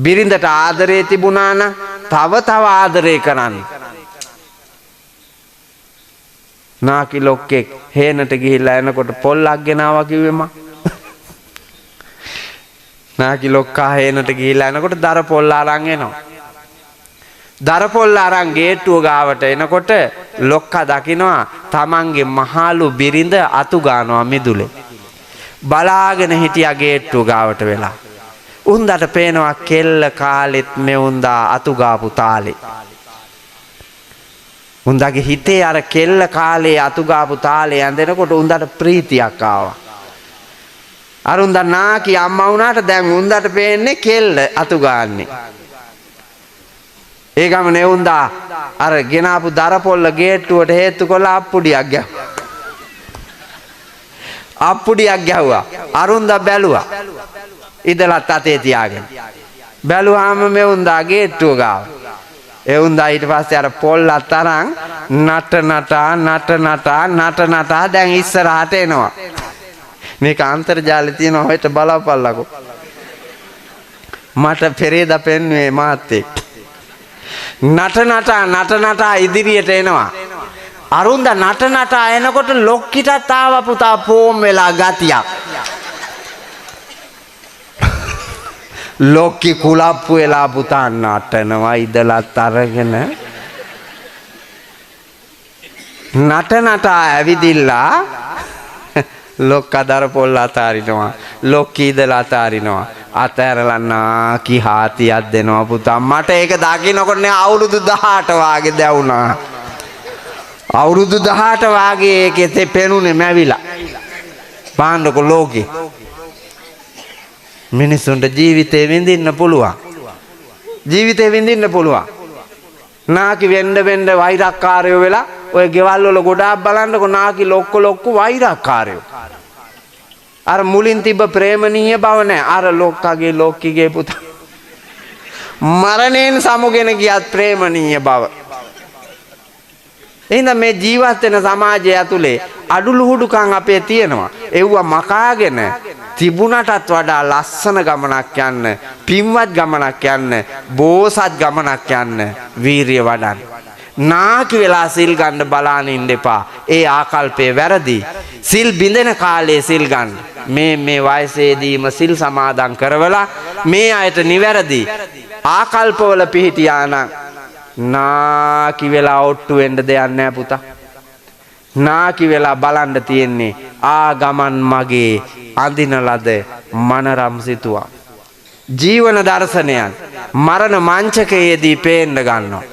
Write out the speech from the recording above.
බිරිඳට ආදරේ තිබුණා නම් තව තව ආදරේ කරන්න. නාකි ලොක්කෙක් හේනට ගිහිල්ලා එනකොට පොල්ලක් ගෙනාවා කිව්වෙම. නාකි ලොක්කා හේනට ගිහිල්ලා එනකොට දර පොල්ල අරන් එනවා. දර පොල්ල අරන් ගේට්ටුව ගාවට එනකොට ලොක්කා දකිනවා තමන්ගේ මහලු බිරිඳ අතු ගන්නවා මිදුලේ. බලාගෙන හිටියා ගේට්ටුව ගාවට වෙලා. උන්දට පේනවා කෙල්ල කාලෙත් මෙවුන්දා අතු ගාපු තාලේ. උන්දගේ හිතේ අර කෙල්ල කාලේ අතු ගාපු තාලේ ඇඳෙනකොට උන්දට ප්‍රීතියක් ආවා. අර උන්දා නාකි අම්මා වුණාට දැන් උන්දට පේන්නේ කෙල්ල අතු ගාන්නේ. ඒ ගමනේ උන්දා අර ගෙනාපු දරපොල්ල ගේට්ටුවට හේතු කොලා අප්පුඩියක් ගැහුවා. අප්පුඩියක් ගැහුවා. අරුන්දා බැලුවා. ඉදලත් අතේ තියාගෙන. බැලුවාම මේ උන්දා ගේට්ටුව ගාව. ඒ උන්දා ඊට පස්සේ අර පොල්ලත් අරන් නටනටා දැන් ඉස්සරහට එනවා. මේක අන්තර්ජාලේ තියෙනවා හොයට බලපල්ලකෝ. මට පෙරේද පෙන්නුවේ මාත් එක්ක. නටනටා ඉදිරියට එනවා. අරුන්දා නටනටා එනකොට ලොක්කිටත් ආවා පුතා පෝම් වෙලා ගතියක්. ලොක්කි කුලප්පු වෙලා පුතා නටනවා ඉදලත් අරගෙන. නටනටා ඇවිදිලා ලොක්කා දර පොල්ල අතාරිනවා. ලොක්කි ඉදලා අතාරිනවා. අතෑරලා නාකි හාතියක් දෙනවා පුතා. මට ඒක දකින්නකොට නේ අවුරුදු 18 වාගේ දැවුනා. අවුරුදු 18 වාගේ ඒකේ පෙනුනේ මැවිලා. පාන්නකො ලෝකේ. මිනිසුන්ට ජීවිතේ විඳින්න පුළුවන්. ජීවිතේ විඳින්න පුළුවන්. නාකි වෙන්න වෛරක්කාරයෝ වෙලා ඔය ගෙවල් වල ගොඩාක් බලන්නකො නාකි ලොක්කු වෛරක්කාරයෝ. අර මුලින් තිබ්බ ප්‍රේමණීය බව නැහැ. අර ලොක්කගේ ලොක්කිගේ පුතා මරණයෙන් සමුගෙන ගියත් ප්‍රේමණීය බව. එහෙනම් මේ ජීවත් වෙන සමාජය ඇතුලේ අඩුලුහුඩුකම් අපේ තියෙනවා. ඒවා මකාගෙන තිබුණටත් වඩා ලස්සන ගමනක් යන්න, පින්වත් ගමනක් යන්න, බෝසත් ගමනක් යන්න වීරිය වඩන්න. නාකි වෙලා සිල් ගන්න බලාන ඉන්න එපා. ඒ ආකල්පේ වැරදි. සිල් බින්දෙන කාලේ සිල් ගන්න. මේ වයසේදීම සිල් සමාදන් කරවලා මේ අයට නිවැරදි ආකල්පවල පිහිටියා නම් නාකි වෙලා ඔට්ටු වෙන්න දෙයක් නැහැ පුතා. නාකි වෙලා බලන්න තියෙන්නේ ගමන් මගේ අඳින ලද මනරම් සිතුවා. ජීවන දර්ශනයන් මරණ මංචකයේදී පේන්න ගන්නවා.